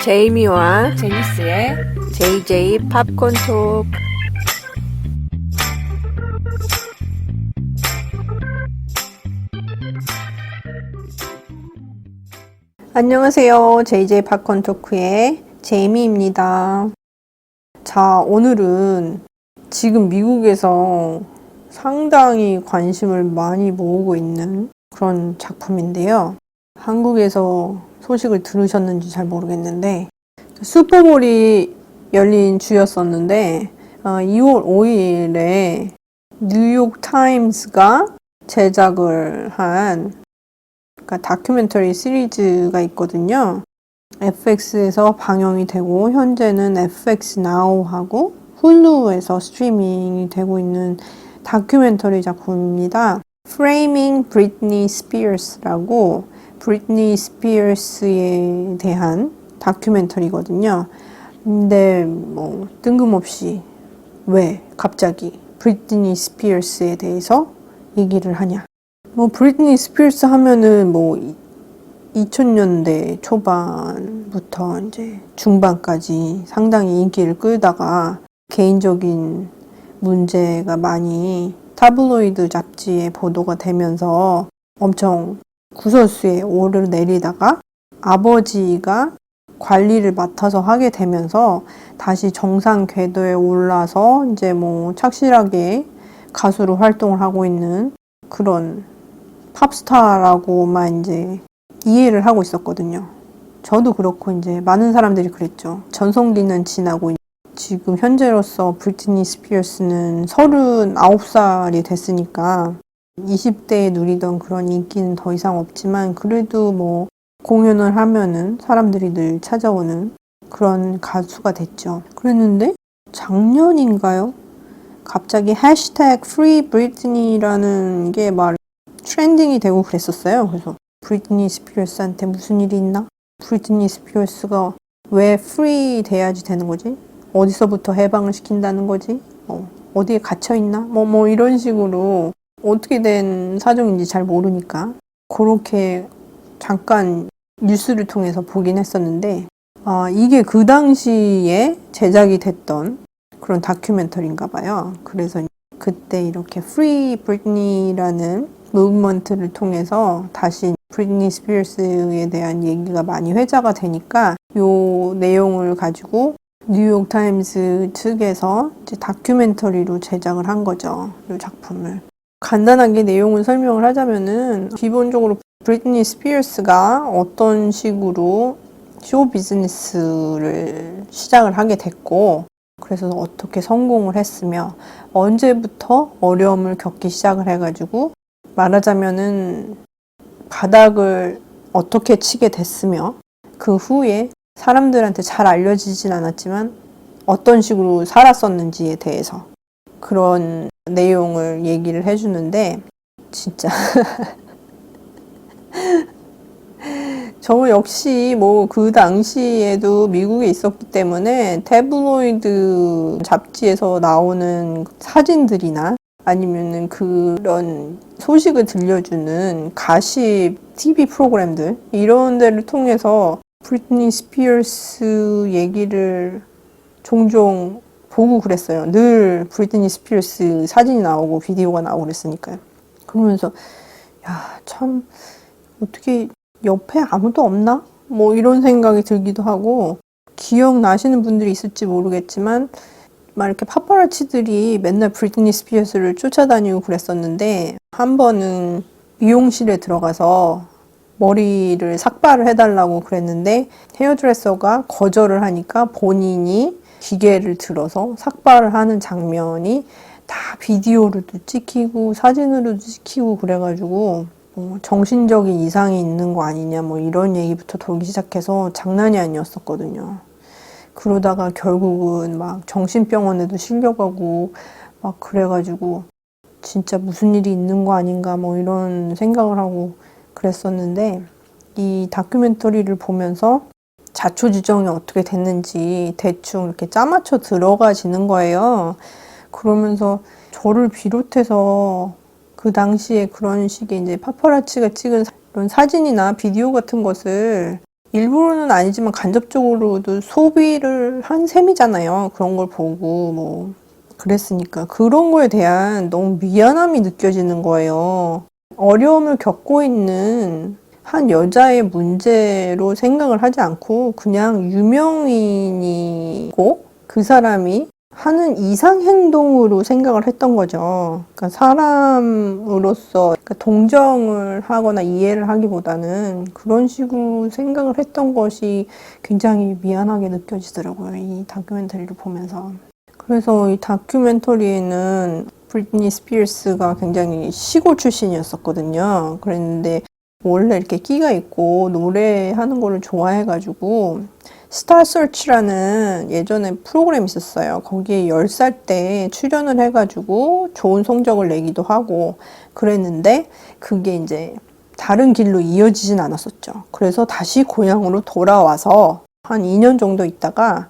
제이미와 제니스의 JJ 팝콘 톡. 안녕하세요. JJ 팝콘 토크의 제이미입니다. 자, 오늘은 지금 미국에서 상당히 관심을 많이 모으고 있는 그런 작품인데요. 한국에서 소식을 들으셨는지 잘 모르겠는데 슈퍼볼이 열린 주였었는데 2월 5일에 뉴욕 타임스가 제작을 한 다큐멘터리 시리즈가 있거든요. FX에서 방영이 되고 현재는 FX Now하고 훌루에서 스트리밍이 되고 있는 다큐멘터리 작품입니다. Framing Britney Spears라고 브리트니 스피어스에 대한 다큐멘터리거든요. 근데 뭐 뜬금없이 왜 갑자기 브리트니 스피어스에 대해서 얘기를 하냐. 뭐 브리트니 스피어스 하면은 뭐 2000년대 초반부터 이제 중반까지 상당히 인기를 끌다가 개인적인 문제가 많이 타블로이드 잡지에 보도가 되면서 엄청 구설수에 오르내리다가 아버지가 관리를 맡아서 하게 되면서 다시 정상 궤도에 올라서 이제 뭐 착실하게 가수로 활동을 하고 있는 그런 팝스타라고만 이제 이해를 하고 있었거든요. 저도 그렇고 이제 많은 사람들이 그랬죠. 전성기는 지나고 지금 현재로서 브리트니 스피어스는 39살이 됐으니까 20대에 누리던 그런 인기는 더 이상 없지만 그래도 뭐 공연을 하면은 사람들이 늘 찾아오는 그런 가수가 됐죠. 그랬는데 작년인가요? 갑자기 해시태그 Free Britney라는 게 막 트렌딩이 되고 그랬었어요. 그래서 브리트니 스피어스한테 무슨 일이 있나? 브리트니 스피어스가 왜 프리 돼야지 되는 거지? 어디서부터 해방을 시킨다는 거지? 어디에 갇혀 있나? 뭐 이런 식으로 어떻게 된 사정인지 잘 모르니까 그렇게 잠깐 뉴스를 통해서 보긴 했었는데 이게 그 당시에 제작이 됐던 그런 다큐멘터리인가 봐요. 그래서 그때 이렇게 Free Britney라는 무브먼트를 통해서 다시 브리트니 스피어스에 대한 얘기가 많이 회자가 되니까 요 내용을 가지고 뉴욕 타임스 측에서 이제 다큐멘터리로 제작을 한 거죠. 이 작품을. 간단하게 내용을 설명을 하자면은 기본적으로 브리트니 스피어스가 어떤 식으로 쇼 비즈니스를 시작을 하게 됐고 그래서 어떻게 성공을 했으며 언제부터 어려움을 겪기 시작을 해가지고 말하자면은 바닥을 어떻게 치게 됐으며 그 후에 사람들한테 잘 알려지진 않았지만 어떤 식으로 살았었는지에 대해서 그런 내용을 얘기를 해주는데 진짜 저 역시 뭐 그 당시에도 미국에 있었기 때문에 태블로이드 잡지에서 나오는 사진들이나 아니면은 그런 소식을 들려주는 가십 TV 프로그램들 이런 데를 통해서 브리트니 스피어스 얘기를 종종 보고 그랬어요. 늘 브리트니 스피어스 사진이 나오고 비디오가 나오고 그랬으니까요. 그러면서 야, 참 어떻게 옆에 아무도 없나? 뭐 이런 생각이 들기도 하고 기억나시는 분들이 있을지 모르겠지만 막 이렇게 파파라치들이 맨날 브리트니 스피어스를 쫓아다니고 그랬었는데 한 번은 미용실에 들어가서 머리를 삭발을 해달라고 그랬는데 헤어드레서가 거절을 하니까 본인이 기계를 들어서 삭발을 하는 장면이 다 비디오로도 찍히고 사진으로도 찍히고 그래가지고 정신적인 이상이 있는 거 아니냐 뭐 이런 얘기부터 돌기 시작해서 장난이 아니었었거든요. 그러다가 결국은 막 정신병원에도 실려가고 막 그래가지고 진짜 무슨 일이 있는 거 아닌가 뭐 이런 생각을 하고 그랬었는데 이 다큐멘터리를 보면서 자초지종이 어떻게 됐는지 대충 이렇게 짜맞춰 들어가지는 거예요. 그러면서 저를 비롯해서 그 당시에 그런 식의 이제 파파라치가 찍은 이런 사진이나 비디오 같은 것을 일부러는 아니지만 간접적으로도 소비를 한 셈이잖아요. 그런 걸 보고 뭐 그랬으니까 그런 거에 대한 너무 미안함이 느껴지는 거예요. 어려움을 겪고 있는 한 여자의 문제로 생각을 하지 않고 그냥 유명인이고 그 사람이 하는 이상 행동으로 생각을 했던 거죠. 그러니까 사람으로서 동정을 하거나 이해를 하기보다는 그런 식으로 생각을 했던 것이 굉장히 미안하게 느껴지더라고요. 이 다큐멘터리를 보면서. 그래서 이 다큐멘터리에는 브리트니 스피어스가 굉장히 시골 출신이었었거든요. 그랬는데 원래 이렇게 끼가 있고 노래하는 거를 좋아해가지고 스타 서치라는 예전에 프로그램이 있었어요. 거기에 10살 때 출연을 해가지고 좋은 성적을 내기도 하고 그랬는데 그게 이제 다른 길로 이어지진 않았었죠. 그래서 다시 고향으로 돌아와서 한 2년 정도 있다가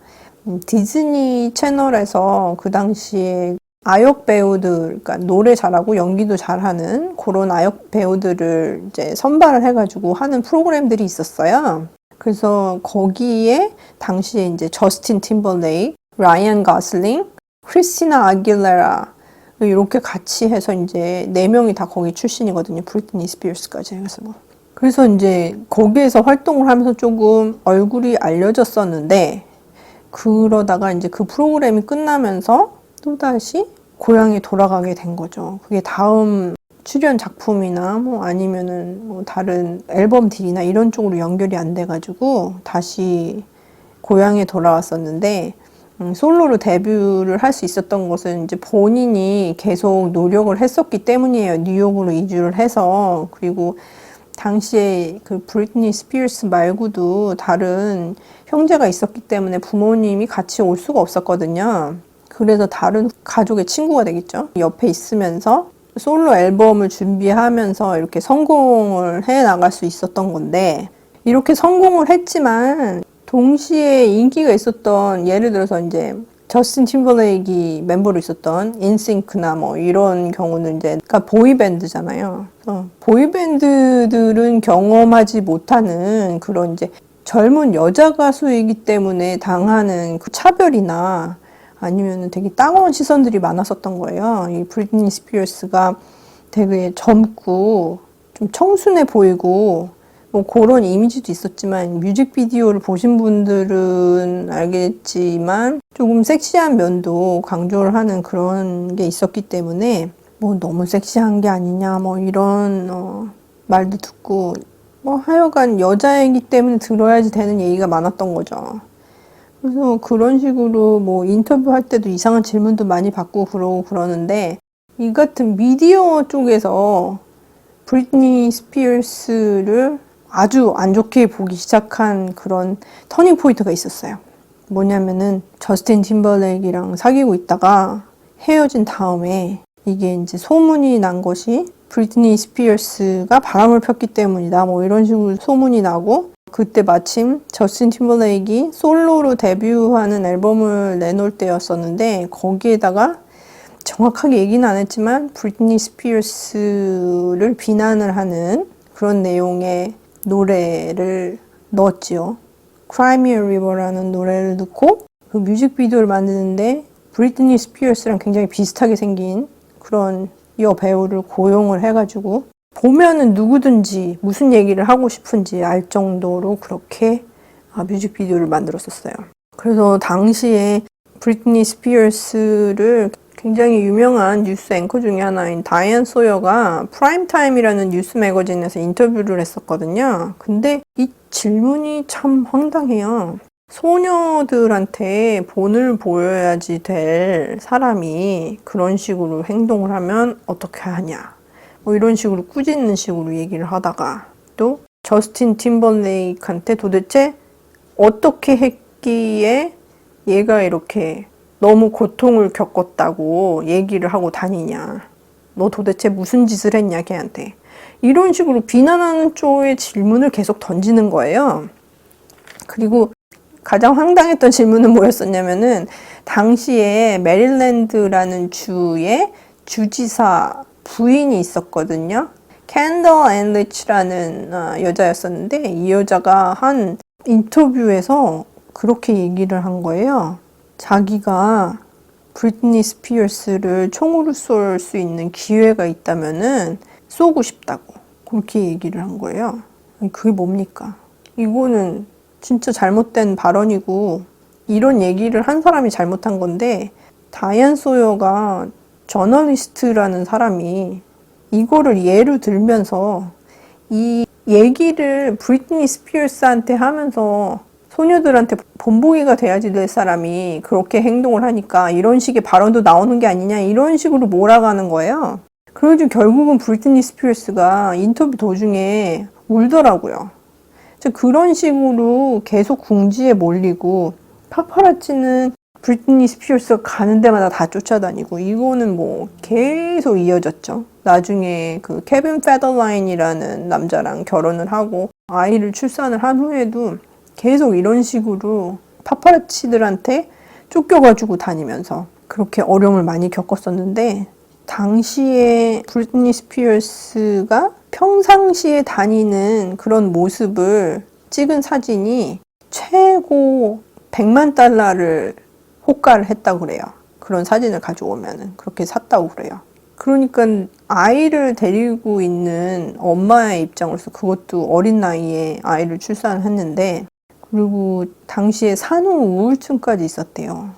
디즈니 채널에서 그 당시에 아역 배우들, 그러니까 노래 잘하고 연기도 잘하는 그런 아역 배우들을 이제 선발을 해가지고 하는 프로그램들이 있었어요. 그래서 거기에 당시에 이제 저스틴 팀벌레이크, 라이언 가슬링, 크리스티나 아길레라 이렇게 같이 해서 이제 4명이 다 거기 출신이거든요. 브리트니 스피어스까지. 그래서 이제 거기에서 활동을 하면서 조금 얼굴이 알려졌었는데 그러다가 이제 그 프로그램이 끝나면서 또다시 고향에 돌아가게 된 거죠. 그게 다음 출연 작품이나 뭐 아니면은 뭐 다른 앨범 딜이나 이런 쪽으로 연결이 안 돼가지고 다시 고향에 돌아왔었는데 솔로로 데뷔를 할 수 있었던 것은 이제 본인이 계속 노력을 했었기 때문이에요. 뉴욕으로 이주를 해서. 그리고 당시에 그 브리트니 스피어스 말고도 다른 형제가 있었기 때문에 부모님이 같이 올 수가 없었거든요. 그래서 다른 가족의 친구가 되겠죠. 옆에 있으면서 솔로 앨범을 준비하면서 이렇게 성공을 해 나갈 수 있었던 건데 이렇게 성공을 했지만 동시에 인기가 있었던 예를 들어서 이제 저스틴 팀벌레이크가 멤버로 있었던 인싱크나 뭐 이런 경우는 이제 그러니까 보이밴드잖아요. 보이밴드들은 경험하지 못하는 그런 이제 젊은 여자 가수이기 때문에 당하는 그 차별이나 아니면 되게 따가운 시선들이 많았었던 거예요. 이 브리트니 스피어스가 되게 젊고 좀 청순해 보이고 뭐 그런 이미지도 있었지만 뮤직비디오를 보신 분들은 알겠지만 조금 섹시한 면도 강조를 하는 그런 게 있었기 때문에 뭐 너무 섹시한 게 아니냐 뭐 이런 말도 듣고 뭐 하여간 여자이기 때문에 들어야지 되는 얘기가 많았던 거죠. 그래서 그런 식으로 뭐 인터뷰 할 때도 이상한 질문도 많이 받고 그러고 그러는데 이 같은 미디어 쪽에서 브리트니 스피어스를 아주 안 좋게 보기 시작한 그런 터닝 포인트가 있었어요. 뭐냐면은 저스틴 팀벌레이크랑 사귀고 있다가 헤어진 다음에 이게 이제 소문이 난 것이 브리트니 스피어스가 바람을 폈기 때문이다. 뭐 이런 식으로 소문이 나고 그때 마침 저스틴 팀벌레이크가 솔로로 데뷔하는 앨범을 내놓을 때였었는데 거기에다가 정확하게 얘기는 안 했지만 브리트니 스피어스를 비난을 하는 그런 내용의 노래를 넣었지요. Cry Me a River라는 노래를 넣고 그 뮤직비디오를 만드는데 브리트니 스피어스랑 굉장히 비슷하게 생긴 그런 여배우를 고용을 해가지고 보면은 누구든지 무슨 얘기를 하고 싶은지 알 정도로 그렇게 뮤직비디오를 만들었었어요. 그래서 당시에 브리트니 스피어스를 굉장히 유명한 뉴스 앵커 중에 하나인 다이안 소여가 프라임타임이라는 뉴스 매거진에서 인터뷰를 했었거든요. 근데 이 질문이 참 황당해요. 소녀들한테 본을 보여야지 될 사람이 그런 식으로 행동을 하면 어떻게 하냐. 뭐 이런 식으로 꾸짖는 식으로 얘기를 하다가 또 저스틴 팀벌레이크한테 도대체 어떻게 했기에 얘가 이렇게 너무 고통을 겪었다고 얘기를 하고 다니냐. 너 도대체 무슨 짓을 했냐 걔한테. 이런 식으로 비난하는 쪽의 질문을 계속 던지는 거예요. 그리고 가장 황당했던 질문은 뭐였었냐면은 당시에 메릴랜드라는 주의 주지사 부인이 있었거든요. 캔더 앤 리치라는 여자였었는데 이 여자가 한 인터뷰에서 그렇게 얘기를 한 거예요. 자기가 브리트니 스피어스를 총으로 쏠 수 있는 기회가 있다면은 쏘고 싶다고 그렇게 얘기를 한 거예요. 그게 뭡니까? 이거는 진짜 잘못된 발언이고 이런 얘기를 한 사람이 잘못한 건데 다이안 소여가 저널리스트라는 사람이 이거를 예로 들면서 이 얘기를 브리트니 스피어스한테 하면서 소녀들한테 본보기가 돼야지 될 사람이 그렇게 행동을 하니까 이런 식의 발언도 나오는 게 아니냐 이런 식으로 몰아가는 거예요. 그래가지고 결국은 브리트니 스피어스가 인터뷰 도중에 울더라고요. 그런 식으로 계속 궁지에 몰리고 파파라치는 브리트니 스피어스가 가는 데마다 다 쫓아다니고 이거는 뭐 계속 이어졌죠. 나중에 그 케빈 페더라인이라는 남자랑 결혼을 하고 아이를 출산을 한 후에도 계속 이런 식으로 파파라치들한테 쫓겨가지고 다니면서 그렇게 어려움을 많이 겪었었는데 당시에 브리트니 스피어스가 평상시에 다니는 그런 모습을 찍은 사진이 최고 100만 달러를 호가를 했다고 그래요. 그런 사진을 가져오면은 그렇게 샀다고 그래요. 그러니까 아이를 데리고 있는 엄마의 입장으로서 그것도 어린 나이에 아이를 출산했는데 그리고 당시에 산후 우울증까지 있었대요.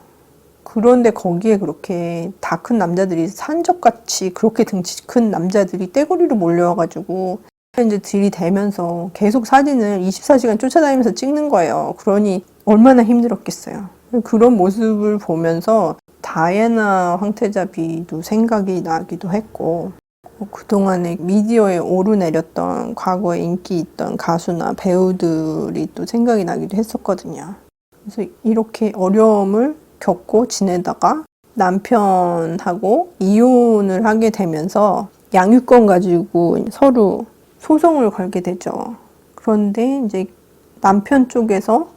그런데 거기에 그렇게 다 큰 남자들이 산적같이 그렇게 등치 큰 남자들이 떼거리로 몰려와가지고 이제 들이대면서 계속 사진을 24시간 쫓아다니면서 찍는 거예요. 그러니 얼마나 힘들었겠어요. 그런 모습을 보면서 다이애나 황태자비도 생각이 나기도 했고 그동안에 미디어에 오르내렸던 과거에 인기 있던 가수나 배우들이 또 생각이 나기도 했었거든요. 그래서 이렇게 어려움을 겪고 지내다가 남편하고 이혼을 하게 되면서 양육권 가지고 서로 소송을 걸게 되죠. 그런데 이제 남편 쪽에서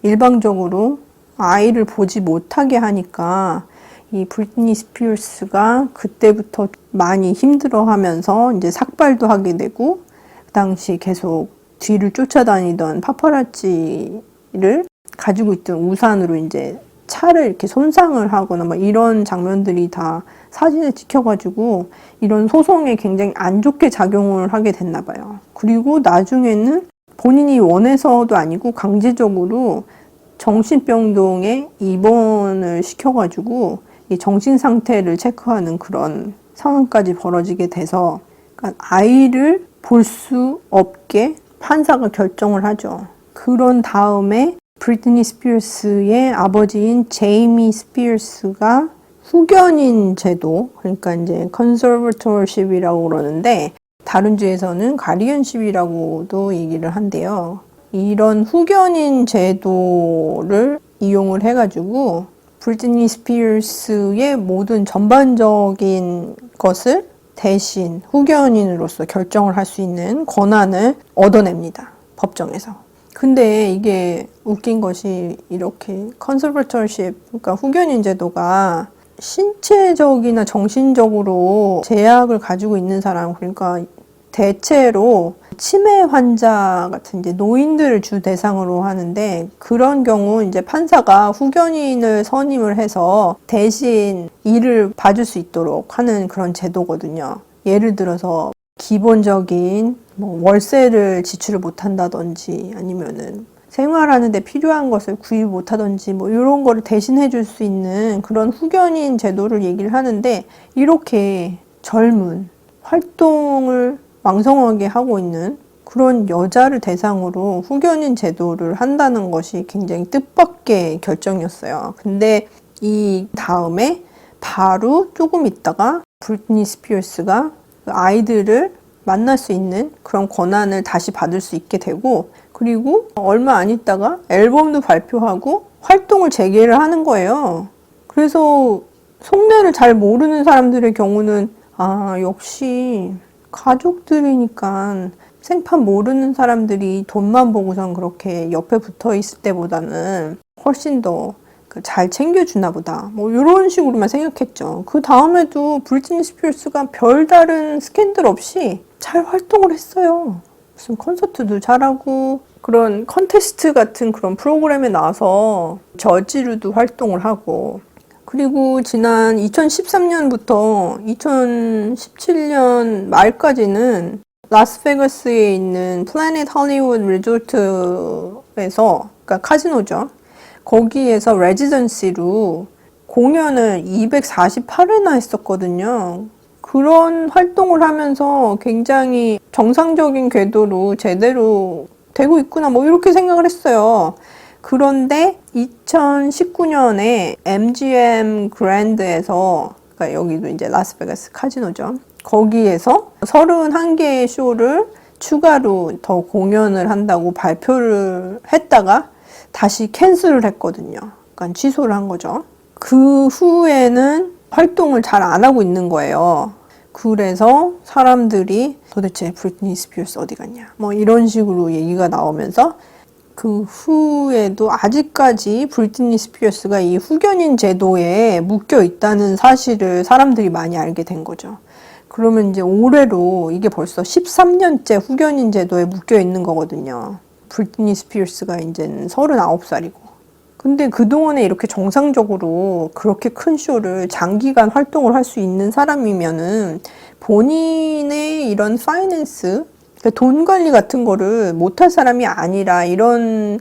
일방적으로 아이를 보지 못하게 하니까 이 브리트니 스피어스가 그때부터 많이 힘들어하면서 이제 삭발도 하게 되고 그 당시 계속 뒤를 쫓아다니던 파파라치를 가지고 있던 우산으로 이제 차를 이렇게 손상을 하거나 막 이런 장면들이 다 사진에 찍혀가지고 이런 소송에 굉장히 안 좋게 작용을 하게 됐나 봐요. 그리고 나중에는 본인이 원해서도 아니고 강제적으로 정신병동에 입원을 시켜가지고 이 정신 상태를 체크하는 그런 상황까지 벌어지게 돼서 그러니까 아이를 볼 수 없게 판사가 결정을 하죠. 그런 다음에 브리트니 스피어스의 아버지인 제이미 스피어스가 후견인 제도, 그러니까 이제 컨서버터십이라고 그러는데 다른 주에서는 가디언십이라고도 얘기를 한대요. 이런 후견인 제도를 이용을 해가지고 브리트니 스피어스의 모든 전반적인 것을 대신 후견인으로서 결정을 할 수 있는 권한을 얻어냅니다. 법정에서. 근데 이게 웃긴 것이 이렇게 컨서버터십, 그러니까 후견인 제도가 신체적이나 정신적으로 제약을 가지고 있는 사람, 그러니까 대체로 치매 환자 같은 이제 노인들을 주 대상으로 하는데 그런 경우 이제 판사가 후견인을 선임을 해서 대신 일을 봐줄 수 있도록 하는 그런 제도거든요. 예를 들어서 기본적인 뭐 월세를 지출을 못한다든지 아니면은 생활하는데 필요한 것을 구입 못하든지 뭐 이런 거를 대신해 줄 수 있는 그런 후견인 제도를 얘기를 하는데 이렇게 젊은 활동을 왕성하게 하고 있는 그런 여자를 대상으로 후견인 제도를 한다는 것이 굉장히 뜻밖의 결정이었어요. 근데 이 다음에 바로 조금 있다가 브리트니 스피어스가 아이들을 만날 수 있는 그런 권한을 다시 받을 수 있게 되고 그리고 얼마 안 있다가 앨범도 발표하고 활동을 재개를 하는 거예요. 그래서 속내를 잘 모르는 사람들의 경우는 역시 가족들이니까 생판 모르는 사람들이 돈만 보고선 그렇게 옆에 붙어 있을 때보다는 훨씬 더 잘 챙겨주나 보다. 뭐 이런 식으로만 생각했죠. 그 다음에도 브리트니 스피어스가 별다른 스캔들 없이 잘 활동을 했어요. 무슨 콘서트도 잘하고 그런 컨테스트 같은 그런 프로그램에 나와서 저지로도 활동을 하고, 그리고 지난 2013년부터 2017년 말까지는 라스베가스에 있는 플래닛 헐리우드 리조트에서, 그러니까 카지노죠. 거기에서 레지던시로 공연을 248회나 했었거든요. 그런 활동을 하면서 굉장히 정상적인 궤도로 제대로 되고 있구나, 뭐 이렇게 생각을 했어요. 그런데 2019년에 MGM 그랜드에서, 그러니까 여기도 이제 라스베가스 카지노죠. 거기에서 31개의 쇼를 추가로 더 공연을 한다고 발표를 했다가 다시 캔슬을 했거든요. 그러니까 취소를 한 거죠. 그 후에는 활동을 잘 안 하고 있는 거예요. 그래서 사람들이 도대체 브리트니 스피어스 어디 갔냐, 뭐 이런 식으로 얘기가 나오면서, 그 후에도 아직까지 브리트니 스피어스가 이 후견인 제도에 묶여 있다는 사실을 사람들이 많이 알게 된 거죠. 그러면 이제 올해로 이게 벌써 13년째 후견인 제도에 묶여 있는 거거든요. 브리트니 스피어스가 이제는 39살이고. 근데 그동안에 이렇게 정상적으로 그렇게 큰 쇼를 장기간 활동을 할 수 있는 사람이면은 본인의 이런 파이낸스, 돈 관리 같은 거를 못할 사람이 아니라, 이런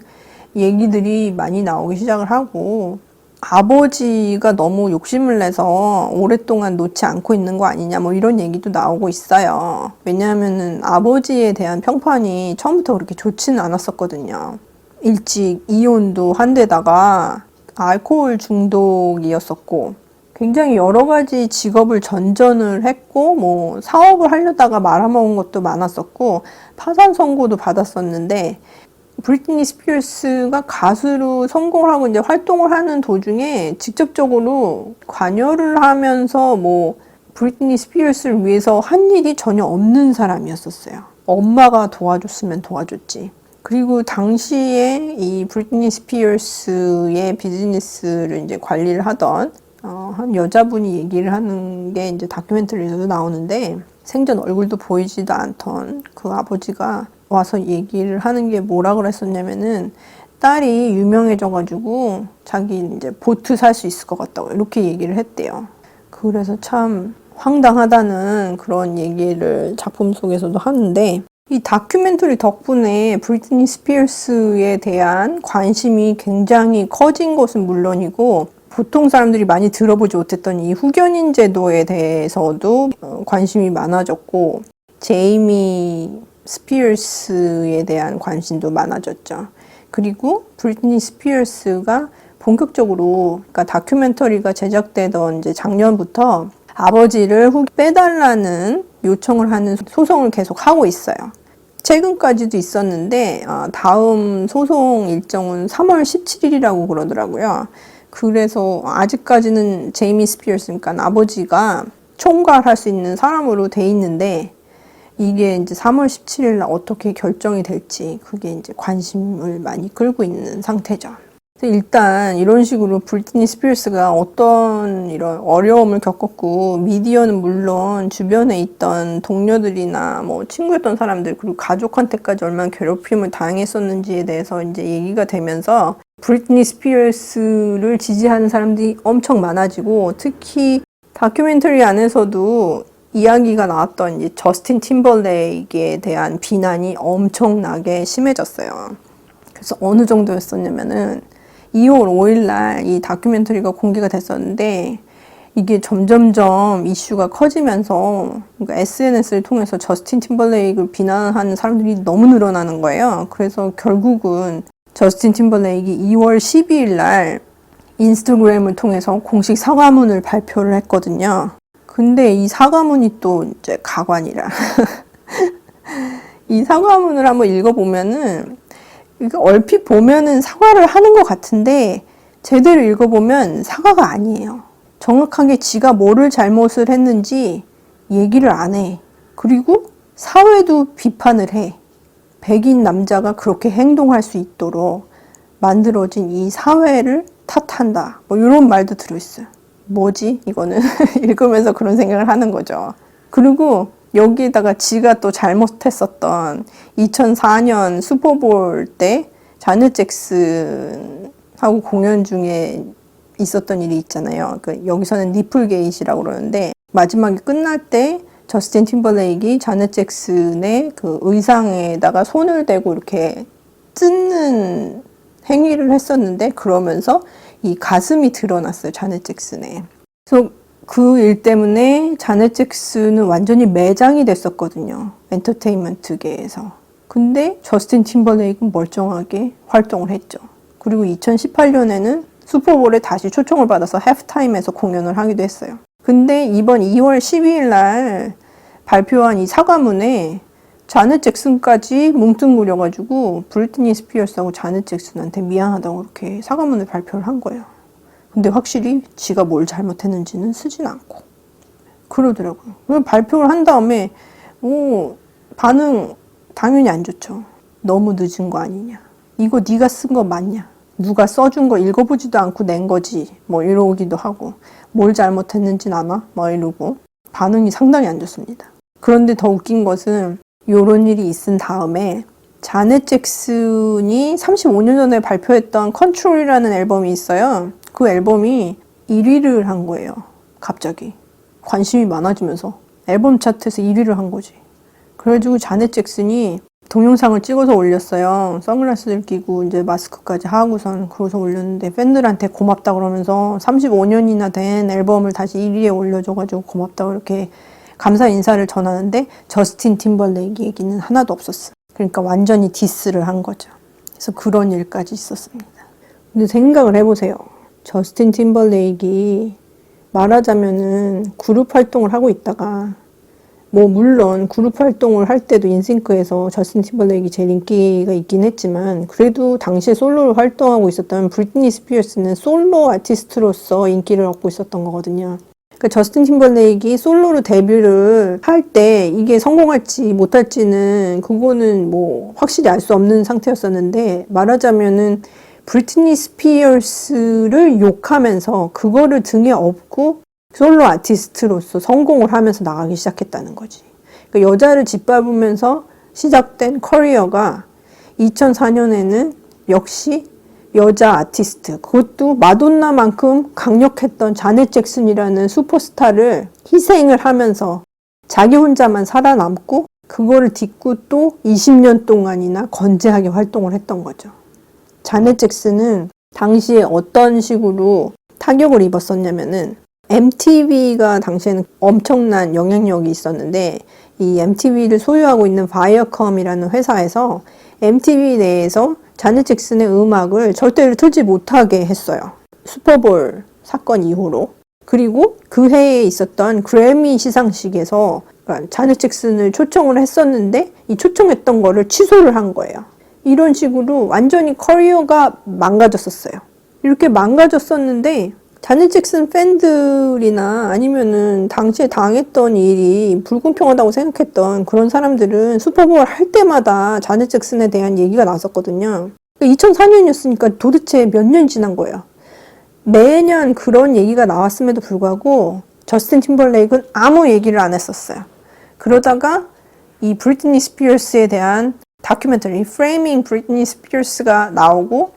얘기들이 많이 나오기 시작을 하고, 아버지가 너무 욕심을 내서 오랫동안 놓지 않고 있는 거 아니냐, 뭐 이런 얘기도 나오고 있어요. 왜냐하면은 아버지에 대한 평판이 처음부터 그렇게 좋지는 않았었거든요. 일찍 이혼도 한 데다가 알코올 중독이었었고, 굉장히 여러 가지 직업을 전전을 했고, 뭐 사업을 하려다가 말아먹은 것도 많았었고, 파산 선고도 받았었는데, 브리트니 스피어스가 가수로 성공을 하고 이제 활동을 하는 도중에 직접적으로 관여를 하면서 뭐 브리트니 스피어스를 위해서 한 일이 전혀 없는 사람이었었어요. 엄마가 도와줬으면 도와줬지. 그리고 당시에 이 브리트니 스피어스의 비즈니스를 이제 관리를 하던 한 여자분이 얘기를 하는 게 이제 다큐멘터리에서도 나오는데, 생전 얼굴도 보이지도 않던 그 아버지가 와서 얘기를 하는 게 뭐라 그랬었냐면은, 딸이 유명해져가지고 자기 이제 보트 살 수 있을 것 같다고 이렇게 얘기를 했대요. 그래서 참 황당하다는 그런 얘기를 작품 속에서도 하는데, 이 다큐멘터리 덕분에 브리트니 스피어스에 대한 관심이 굉장히 커진 것은 물론이고, 보통 사람들이 많이 들어보지 못했던 이 후견인 제도에 대해서도 관심이 많아졌고, 제이미 스피어스에 대한 관심도 많아졌죠. 그리고 브리트니 스피어스가 본격적으로, 그러니까 다큐멘터리가 제작되던 이제 작년부터 아버지를 빼달라는 요청을 하는 소송을 계속 하고 있어요. 최근까지도 있었는데 다음 소송 일정은 3월 17일이라고 그러더라고요. 그래서 아직까지는 제이미 스피어스, 그러니까 아버지가 총괄할 수 있는 사람으로 돼 있는데, 이게 이제 3월 17일 날 어떻게 결정이 될지, 그게 이제 관심을 많이 끌고 있는 상태죠. 일단 이런 식으로 브리트니 스피어스가 어떤 이런 어려움을 겪었고, 미디어는 물론 주변에 있던 동료들이나 뭐 친구였던 사람들, 그리고 가족한테까지 얼마나 괴롭힘을 당했었는지에 대해서 이제 얘기가 되면서 브리트니 스피어스를 지지하는 사람들이 엄청 많아지고, 특히 다큐멘터리 안에서도 이야기가 나왔던 이제 저스틴 팀벌레이크에 대한 비난이 엄청나게 심해졌어요. 그래서 어느 정도였었냐면은 2월 5일 날 이 다큐멘터리가 공개가 됐었는데, 이게 점점점 이슈가 커지면서, 그러니까 SNS를 통해서 저스틴 팀벌레이크를 비난하는 사람들이 너무 늘어나는 거예요. 그래서 결국은 저스틴 팀벌레이크가 2월 12일 날 인스타그램을 통해서 공식 사과문을 발표를 했거든요. 근데 이 사과문이 또 이제 가관이라. 이 사과문을 한번 읽어보면은, 얼핏 보면은 사과를 하는 것 같은데, 제대로 읽어보면 사과가 아니에요. 정확하게 지가 뭐를 잘못을 했는지 얘기를 안 해. 그리고 사회도 비판을 해. 백인 남자가 그렇게 행동할 수 있도록 만들어진 이 사회를 탓한다. 뭐 이런 말도 들어있어요. 뭐지 이거는? 읽으면서 그런 생각을 하는 거죠. 그리고 여기에다가 지가 또 잘못했었던 2004년 슈퍼볼 때 자넷 잭슨하고 공연 중에 있었던 일이 있잖아요. 여기서는 니플게이트라고 그러는데 마지막에 끝날 때 저스틴 팀벌레이크가 자넷 잭슨의 그 의상에다가 손을 대고 이렇게 뜯는 행위를 했었는데 그러면서 이 가슴이 드러났어요. 자넷 잭슨의. 그래서 그 일 때문에 자넷 잭슨은 완전히 매장이 됐었거든요. 엔터테인먼트계에서. 근데 저스틴 팀벌레이크는 멀쩡하게 활동을 했죠. 그리고 2018년에는 슈퍼볼에 다시 초청을 받아서 해프타임에서 공연을 하기도 했어요. 근데 이번 2월 12일 날 발표한 이 사과문에 자넷 잭슨까지 뭉뚱그려가지고 브리트니 스피어스하고 자넷 잭슨한테 미안하다고 이렇게 사과문을 발표를 한 거예요. 근데 확실히 지가 뭘 잘못했는지는 쓰진 않고 그러더라고요. 발표를 한 다음에 반응 당연히 안 좋죠. 너무 늦은 거 아니냐. 이거 네가 쓴 거 맞냐. 누가 써준 거 읽어보지도 않고 낸 거지. 뭐 이러기도 하고 뭘 잘못했는지는 아나? 뭐 이러고 반응이 상당히 안 좋습니다. 그런데 더 웃긴 것은 요런 일이 있은 다음에 자넷 잭슨이 35년 전에 발표했던 컨트롤이라는 앨범이 있어요. 그 앨범이 1위를 한 거예요. 갑자기. 관심이 많아지면서 앨범 차트에서 1위를 한 거지. 그래가지고 자넷 잭슨이 동영상을 찍어서 올렸어요. 선글라스를 끼고 이제 마스크까지 하고선 그러서 올렸는데 팬들한테 고맙다 그러면서 35년이나 된 앨범을 다시 1위에 올려줘가지고 고맙다고 이렇게 감사 인사를 전하는데 저스틴 팀벌레이크 얘기는 하나도 없었어요. 그러니까 완전히 디스를 한 거죠. 그래서 그런 일까지 있었습니다. 근데 생각을 해보세요. 저스틴 팀벌레이크 말하자면은 그룹 활동을 하고 있다가 뭐 물론 그룹 활동을 할 때도 인싱크에서 저스틴 팀벌레이크가 제일 인기가 있긴 했지만 그래도 당시에 솔로로 활동하고 있었던 브리트니 스피어스는 솔로 아티스트로서 인기를 얻고 있었던 거거든요. 그러니까 저스틴 팀벌레이크가 솔로로 데뷔를 할 때 이게 성공할지 못할지는 그거는 뭐 확실히 알 수 없는 상태였었는데 말하자면은 브리트니 스피어스를 욕하면서 그거를 등에 업고 솔로 아티스트로서 성공을 하면서 나가기 시작했다는 거지. 그러니까 여자를 짓밟으면서 시작된 커리어가 2004년에는 역시 여자 아티스트, 그것도 마돈나만큼 강력했던 자넷 잭슨이라는 슈퍼스타를 희생을 하면서 자기 혼자만 살아남고 그거를 딛고 또 20년 동안이나 건재하게 활동을 했던 거죠. 자넷 잭슨은 당시에 어떤 식으로 타격을 입었었냐면은 MTV가 당시에는 엄청난 영향력이 있었는데 이 MTV를 소유하고 있는 바이어컴이라는 회사에서 MTV 내에서 자넷 잭슨의 음악을 절대로 틀지 못하게 했어요. 슈퍼볼 사건 이후로. 그리고 그 해에 있었던 그래미 시상식에서 자넷 잭슨을 초청을 했었는데 이 초청했던 거를 취소를 한 거예요. 이런 식으로 완전히 커리어가 망가졌었어요. 이렇게 망가졌었는데 자넷 잭슨 팬들이나 아니면은 당시에 당했던 일이 불공평하다고 생각했던 그런 사람들은 슈퍼볼 할 때마다 자넷 잭슨에 대한 얘기가 나왔었거든요. 2004년이었으니까 도대체 몇 년 지난 거예요. 매년 그런 얘기가 나왔음에도 불구하고 저스틴 팀벌레이크는 아무 얘기를 안 했었어요. 그러다가 이 브리트니 스피어스에 대한 다큐멘터리 Framing Britney Spears가 나오고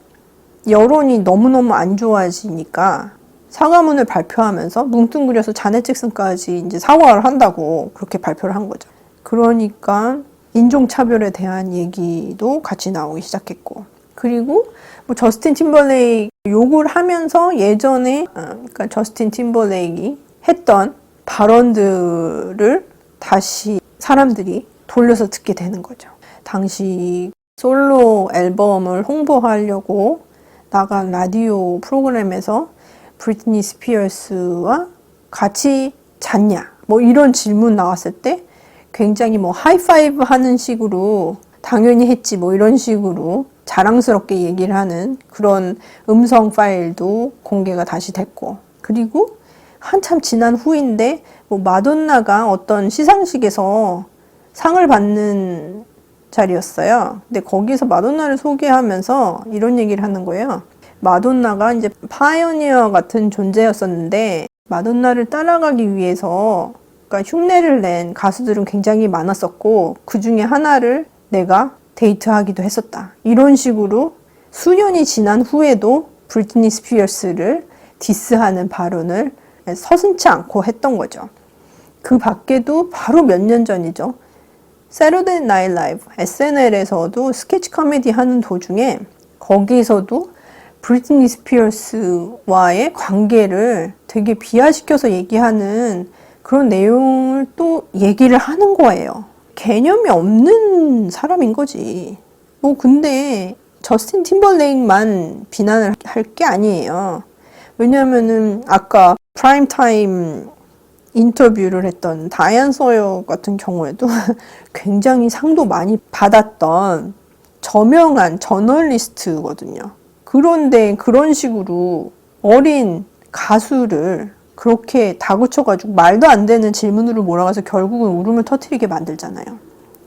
여론이 너무너무 안 좋아지니까 사과문을 발표하면서 뭉뚱그려서 자넷 잭슨까지 이제 사과를 한다고 그렇게 발표를 한 거죠. 그러니까 인종차별에 대한 얘기도 같이 나오기 시작했고 그리고 뭐 저스틴 팀벌레이크 욕을 하면서 예전에 그러니까 저스틴 팀벌레이크가 했던 발언들을 다시 사람들이 돌려서 듣게 되는 거죠. 당시 솔로 앨범을 홍보하려고 나간 라디오 프로그램에서 브리트니 스피어스와 같이 잤냐? 뭐 이런 질문 나왔을 때 굉장히 뭐 하이파이브 하는 식으로 당연히 했지 뭐 이런 식으로 자랑스럽게 얘기를 하는 그런 음성 파일도 공개가 다시 됐고 그리고 한참 지난 후인데 뭐 마돈나가 어떤 시상식에서 상을 받는 자리였어요. 근데 거기서 마돈나를 소개하면서 이런 얘기를 하는 거예요. 마돈나가 이제 파이오니어 같은 존재였었는데 마돈나를 따라가기 위해서 그러니까 흉내를 낸 가수들은 굉장히 많았었고 그 중에 하나를 내가 데이트하기도 했었다. 이런 식으로 수년이 지난 후에도 브리트니 스피어스를 디스하는 발언을 서슴지 않고 했던 거죠. 그 밖에도 바로 몇 년 전이죠. Saturday Night Live, SNL에서도 스케치 코미디 하는 도중에 거기서도 브리트니 스피어스와의 관계를 되게 비하시켜서 얘기하는 그런 내용을 또 얘기를 하는 거예요. 개념이 없는 사람인 거지. 뭐 근데 저스틴 팀벌레이크만 비난을 할 게 아니에요. 왜냐면은 아까 프라임타임 인터뷰를 했던 다이안 서여 같은 경우에도 굉장히 상도 많이 받았던 저명한 저널리스트거든요. 그런데 그런 식으로 어린 가수를 그렇게 다그쳐가지고 말도 안 되는 질문으로 몰아가서 결국은 울음을 터뜨리게 만들잖아요.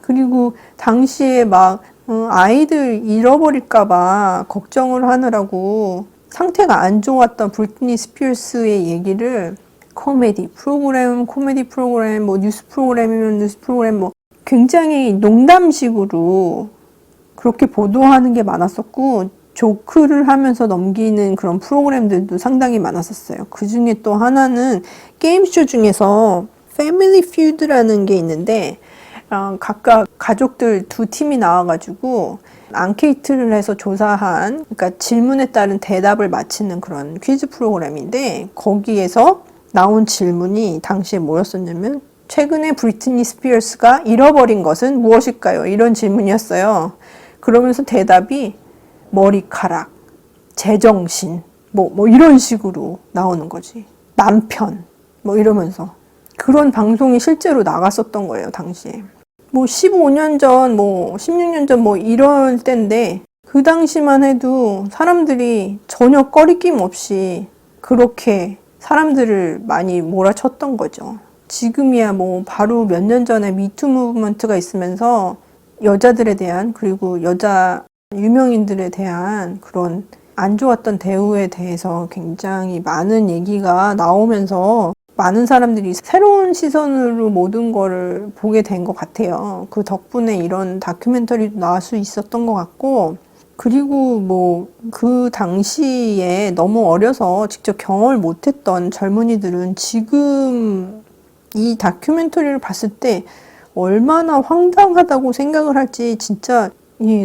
그리고 당시에 막 아이들 잃어버릴까봐 걱정을 하느라고 상태가 안 좋았던 브리트니 스피어스의 얘기를 코미디 프로그램, 뭐 뉴스 프로그램이면 뉴스 프로그램 뭐 굉장히 농담식으로 그렇게 보도하는 게 많았었고 조크를 하면서 넘기는 그런 프로그램들도 상당히 많았었어요. 그 중에 또 하나는 게임쇼 중에서 패밀리 퓨드라는 게 있는데 각각 가족들 두 팀이 나와가지고 앙케이트를 해서 조사한 그러니까 질문에 따른 대답을 맞히는 그런 퀴즈 프로그램인데 거기에서 나온 질문이 당시에 뭐였었냐면 최근에 브리트니 스피어스가 잃어버린 것은 무엇일까요? 이런 질문이었어요. 그러면서 대답이 머리카락, 제정신, 뭐 이런 식으로 나오는 거지. 남편, 뭐 이러면서. 그런 방송이 실제로 나갔었던 거예요, 당시에. 뭐 15년 전, 뭐 16년 전 뭐 이럴 때인데 그 당시만 해도 사람들이 전혀 꺼리낌 없이 그렇게 사람들을 많이 몰아쳤던 거죠. 지금이야 뭐 바로 몇 년 전에 미투 무브먼트가 있으면서 여자들에 대한 그리고 여자 유명인들에 대한 그런 안 좋았던 대우에 대해서 굉장히 많은 얘기가 나오면서 많은 사람들이 새로운 시선으로 모든 거를 보게 된 것 같아요. 그 덕분에 이런 다큐멘터리도 나올 수 있었던 것 같고 그리고 뭐 그 당시에 너무 어려서 직접 경험을 못했던 젊은이들은 지금 이 다큐멘터리를 봤을 때 얼마나 황당하다고 생각을 할지 진짜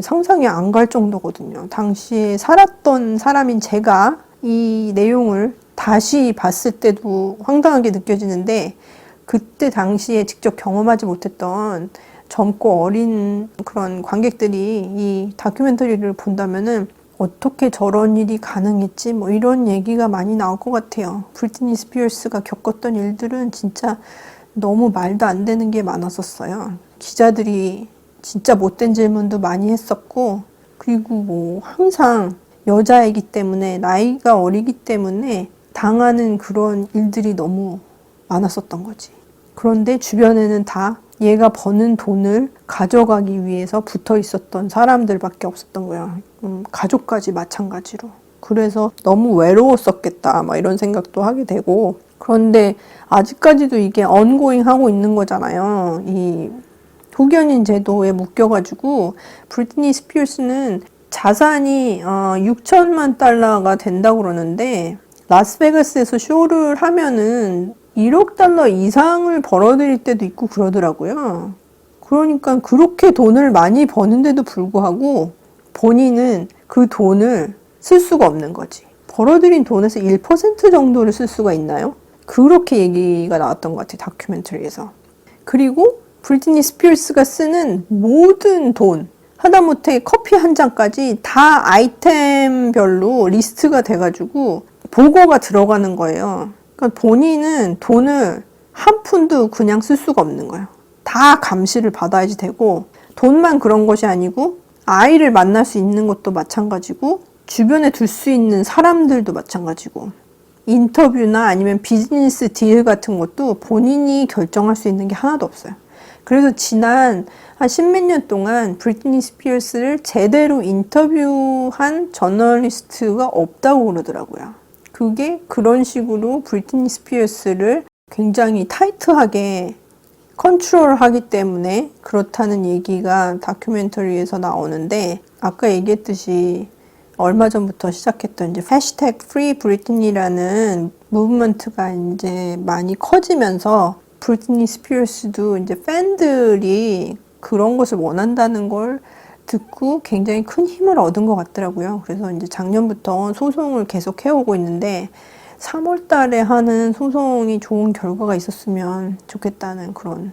상상이 안 갈 정도거든요. 당시에 살았던 사람인 제가 이 내용을 다시 봤을 때도 황당하게 느껴지는데 그때 당시에 직접 경험하지 못했던 젊고 어린 그런 관객들이 이 다큐멘터리를 본다면은 어떻게 저런 일이 가능했지? 뭐 이런 얘기가 많이 나올 것 같아요. 브리트니 스피어스가 겪었던 일들은 진짜 너무 말도 안 되는 게 많았었어요. 기자들이 진짜 못된 질문도 많이 했었고 그리고 뭐 항상 여자이기 때문에 나이가 어리기 때문에 당하는 그런 일들이 너무 많았었던 거지. 그런데 주변에는 다 얘가 버는 돈을 가져가기 위해서 붙어 있었던 사람들밖에 없었던 거야. 가족까지 마찬가지로. 그래서 너무 외로웠었겠다 막 이런 생각도 하게 되고 그런데 아직까지도 이게 ongoing 하고 있는 거잖아요. 이 후견인 제도에 묶여가지고 브리트니 스피어스는 자산이 6천만 달러가 된다고 그러는데 라스베가스에서 쇼를 하면은 1억 달러 이상을 벌어들일 때도 있고 그러더라고요. 그러니까 그렇게 돈을 많이 버는데도 불구하고 본인은 그 돈을 쓸 수가 없는 거지. 벌어들인 돈에서 1% 정도를 쓸 수가 있나요? 그렇게 얘기가 나왔던 것 같아요. 다큐멘터리에서. 그리고 브리트니 스피어스가 쓰는 모든 돈, 하다못해 커피 한 잔까지 다 아이템별로 리스트가 돼가지고 보고가 들어가는 거예요. 그러니까 본인은 돈을 한 푼도 그냥 쓸 수가 없는 거예요. 다 감시를 받아야지 되고 돈만 그런 것이 아니고 아이를 만날 수 있는 것도 마찬가지고 주변에 둘 수 있는 사람들도 마찬가지고 인터뷰나 아니면 비즈니스 딜 같은 것도 본인이 결정할 수 있는 게 하나도 없어요. 그래서 지난 한 십몇 년 동안 브리트니 스피어스를 제대로 인터뷰한 저널리스트가 없다고 그러더라고요. 그게 그런 식으로 브리트니 스피어스를 굉장히 타이트하게 컨트롤하기 때문에 그렇다는 얘기가 다큐멘터리에서 나오는데, 아까 얘기했듯이 얼마 전부터 시작했던 이제 해시태그 프리 브리트니라는 무브먼트가 이제 많이 커지면서 브리트니 스피어스도 이제 팬들이 그런 것을 원한다는 걸 듣고 굉장히 큰 힘을 얻은 것 같더라고요. 그래서 이제 작년부터 소송을 계속 해오고 있는데 3월 달에 하는 소송이 좋은 결과가 있었으면 좋겠다는 그런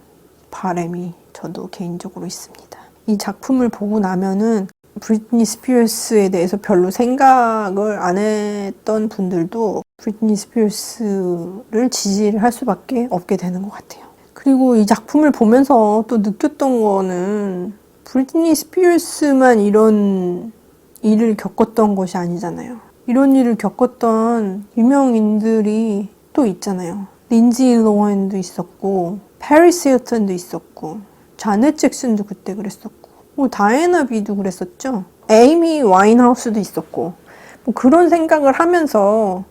바람이 저도 개인적으로 있습니다. 이 작품을 보고 나면은 브리트니 스피어스에 대해서 별로 생각을 안 했던 분들도 브리트니 스피어스를 지지를 할 수밖에 없게 되는 것 같아요. 그리고 이 작품을 보면서 또 느꼈던 거는 브리트니 스피어스만 이런 일을 겪었던 것이 아니잖아요. 이런 일을 겪었던 유명인들이 또 있잖아요. 린지 로한도 있었고, 패리스 힐튼도 있었고, 자넷 잭슨도 그때 그랬었고, 뭐 다이애나 비도 그랬었죠. 에이미 와인하우스도 있었고, 뭐 그런 생각을 하면서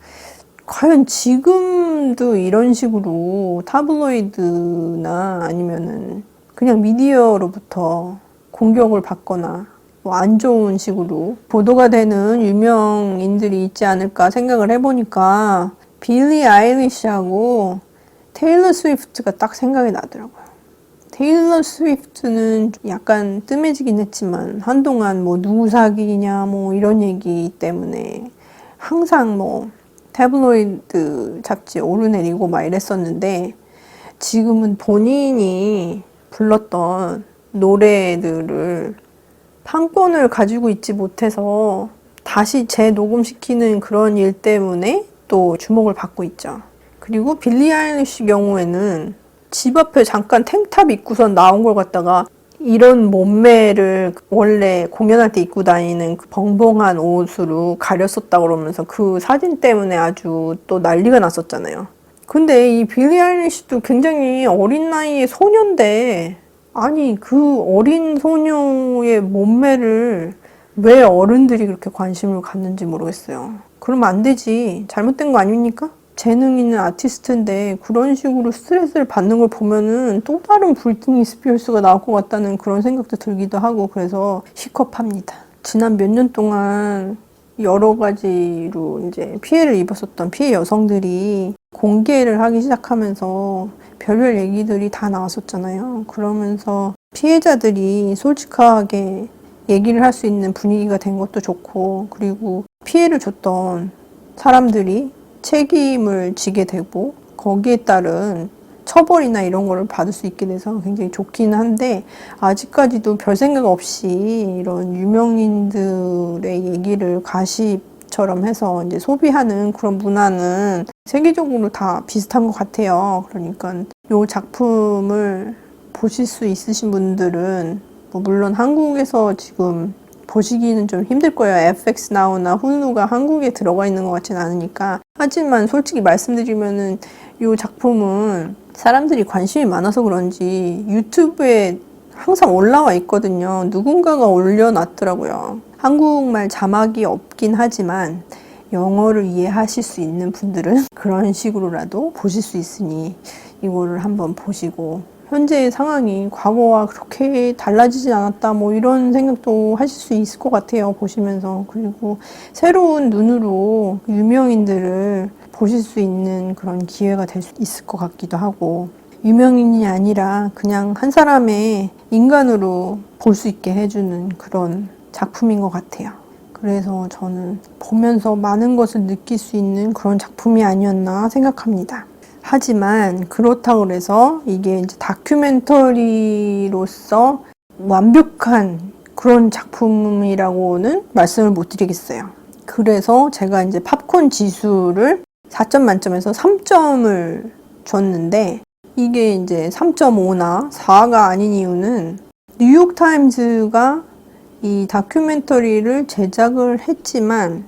과연 지금도 이런 식으로 타블로이드나 아니면은 그냥 미디어로부터 공격을 받거나 뭐 안 좋은 식으로 보도가 되는 유명인들이 있지 않을까 생각을 해보니까 빌리 아일리시하고 테일러 스위프트가 딱 생각이 나더라고요. 테일러 스위프트는 약간 뜸해지긴 했지만 한동안 뭐 누구 사귀냐 뭐 이런 얘기 때문에 항상 뭐 태블로이드 잡지에 오르내리고 막 이랬었는데, 지금은 본인이 불렀던 노래들을 판권을 가지고 있지 못해서 다시 재녹음시키는 그런 일 때문에 또 주목을 받고 있죠. 그리고 빌리 아일리시 경우에는 집 앞에 잠깐 탱탑 입고선 나온 걸 갖다가 이런 몸매를 원래 공연할 때 입고 다니는 그 벙벙한 옷으로 가렸었다 그러면서 그 사진 때문에 아주 또 난리가 났었잖아요. 근데 이 빌리 아일리시도 굉장히 어린 나이의 소녀인데, 아니 그 어린 소녀의 몸매를 왜 어른들이 그렇게 관심을 갖는지 모르겠어요. 그러면 안 되지. 잘못된 거 아닙니까? 재능 있는 아티스트인데 그런 식으로 스트레스를 받는 걸 보면은 또 다른 브리트니 스피어스가 나올 것 같다는 그런 생각도 들기도 하고, 그래서 시겁합니다. 지난 몇 년 동안 여러 가지로 이제 피해를 입었었던 피해 여성들이 공개를 하기 시작하면서 별별 얘기들이 다 나왔었잖아요. 그러면서 피해자들이 솔직하게 얘기를 할 수 있는 분위기가 된 것도 좋고, 그리고 피해를 줬던 사람들이 책임을 지게 되고 거기에 따른 처벌이나 이런 거를 받을 수 있게 돼서 굉장히 좋긴 한데, 아직까지도 별 생각 없이 이런 유명인들의 얘기를 가십처럼 해서 이제 소비하는 그런 문화는 세계적으로 다 비슷한 것 같아요. 그러니까 이 작품을 보실 수 있으신 분들은 뭐 물론 한국에서 지금 보시기는 좀 힘들 거예요. FX 나우나 훌루가 한국에 들어가 있는 것 같지는 않으니까. 하지만 솔직히 말씀드리면은 이 작품은 사람들이 관심이 많아서 그런지 유튜브에 항상 올라와 있거든요. 누군가가 올려놨더라고요. 한국말 자막이 없긴 하지만 영어를 이해하실 수 있는 분들은 그런 식으로라도 보실 수 있으니 이거를 한번 보시고, 현재의 상황이 과거와 그렇게 달라지지 않았다 뭐 이런 생각도 하실 수 있을 것 같아요, 보시면서. 그리고 새로운 눈으로 유명인들을 보실 수 있는 그런 기회가 될 수 있을 것 같기도 하고, 유명인이 아니라 그냥 한 사람의 인간으로 볼 수 있게 해주는 그런 작품인 것 같아요. 그래서 저는 보면서 많은 것을 느낄 수 있는 그런 작품이 아니었나 생각합니다. 하지만 그렇다고 해서 이게 이제 다큐멘터리로서 완벽한 그런 작품이라고는 말씀을 못 드리겠어요. 그래서 제가 이제 팝콘 지수를 4점 만점에서 3점을 줬는데, 이게 이제 3.5나 4가 아닌 이유는 뉴욕타임즈가 이 다큐멘터리를 제작을 했지만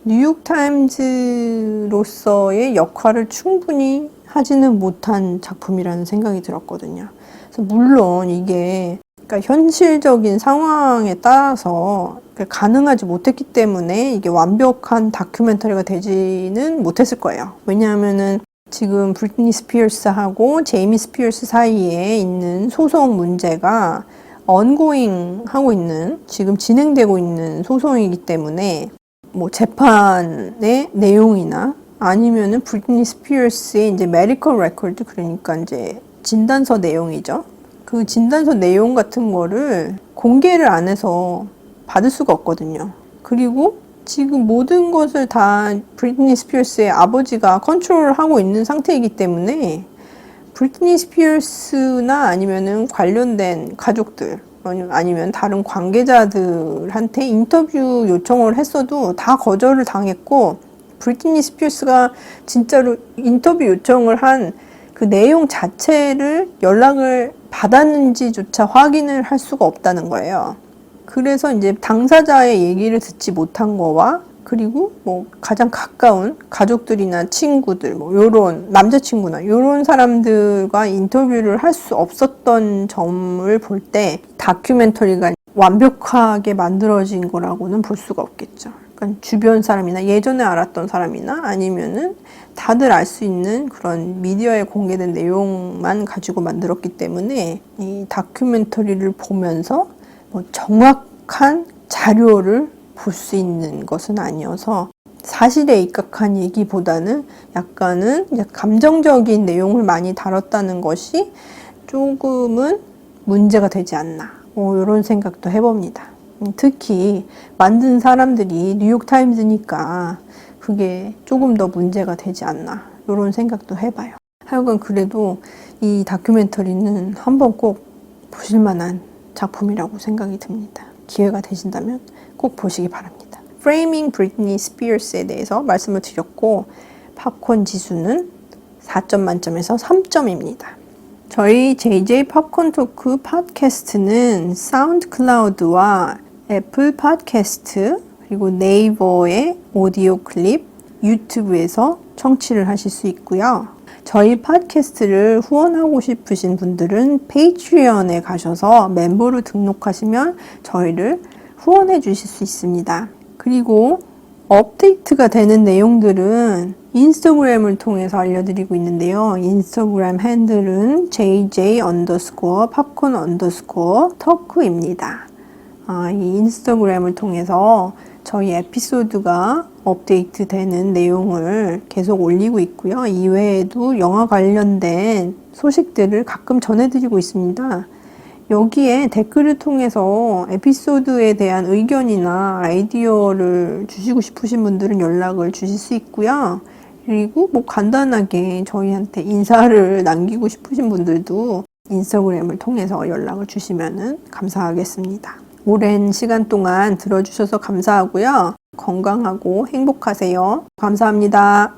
뉴욕타임즈로서의 역할을 충분히 하지는 못한 작품이라는 생각이 들었거든요. 그래서 물론 이게 그러니까 현실적인 상황에 따라서 가능하지 못했기 때문에 이게 완벽한 다큐멘터리가 되지는 못했을 거예요. 왜냐하면은 지금 브리트니 스피어스하고 제이미 스피어스 사이에 있는 소송 문제가 ongoing 하고 있는, 지금 진행되고 있는 소송이기 때문에 뭐 재판의 내용이나 아니면은 브리트니 스피어스의 이제 메디컬 레코드, 그러니까 이제 진단서 내용이죠. 그 진단서 내용 같은 거를 공개를 안 해서 받을 수가 없거든요. 그리고 지금 모든 것을 다 브리트니 스피어스의 아버지가 컨트롤하고 있는 상태이기 때문에 브리트니 스피어스나 아니면은 관련된 가족들 아니면 다른 관계자들한테 인터뷰 요청을 했어도 다 거절을 당했고, 브리트니 스피어스가 진짜로 인터뷰 요청을 한 그 내용 자체를 연락을 받았는지조차 확인을 할 수가 없다는 거예요. 그래서 이제 당사자의 얘기를 듣지 못한 거와, 그리고 뭐 가장 가까운 가족들이나 친구들, 뭐 요런 남자친구나 요런 사람들과 인터뷰를 할 수 없었던 점을 볼 때 다큐멘터리가 완벽하게 만들어진 거라고는 볼 수가 없겠죠. 그러니까 주변 사람이나 예전에 알았던 사람이나 아니면은 다들 알 수 있는 그런 미디어에 공개된 내용만 가지고 만들었기 때문에 이 다큐멘터리를 보면서 뭐 정확한 자료를 볼 수 있는 것은 아니어서 사실에 입각한 얘기보다는 약간은 이제 감정적인 내용을 많이 다뤘다는 것이 조금은 문제가 되지 않나, 이런 생각도 해봅니다. 특히 만든 사람들이 뉴욕타임즈니까 그게 조금 더 문제가 되지 않나, 이런 생각도 해봐요. 하여간 그래도 이 다큐멘터리는 한번 꼭 보실 만한 작품이라고 생각이 듭니다. 기회가 되신다면 꼭 보시기 바랍니다. Framing Britney Spears에 대해서 말씀을 드렸고, 팝콘 지수는 4점 만점에서 3점입니다. 저희 JJ 팝콘 토크 팟캐스트는 사운드 클라우드와 애플 팟캐스트, 그리고 네이버의 오디오 클립, 유튜브에서 청취를 하실 수 있고요. 저희 팟캐스트를 후원하고 싶으신 분들은 페이트리언에 가셔서 멤버로 등록하시면 저희를 후원해 주실 수 있습니다. 그리고 업데이트가 되는 내용들은 인스타그램을 통해서 알려드리고 있는데요. 인스타그램 핸들은 jj_popcorn_talk입니다. 이 인스타그램을 통해서 저희 에피소드가 업데이트 되는 내용을 계속 올리고 있고요. 이외에도 영화 관련된 소식들을 가끔 전해드리고 있습니다. 여기에 댓글을 통해서 에피소드에 대한 의견이나 아이디어를 주시고 싶으신 분들은 연락을 주실 수 있고요. 그리고 뭐 간단하게 저희한테 인사를 남기고 싶으신 분들도 인스타그램을 통해서 연락을 주시면 감사하겠습니다. 오랜 시간 동안 들어주셔서 감사하고요. 건강하고 행복하세요. 감사합니다.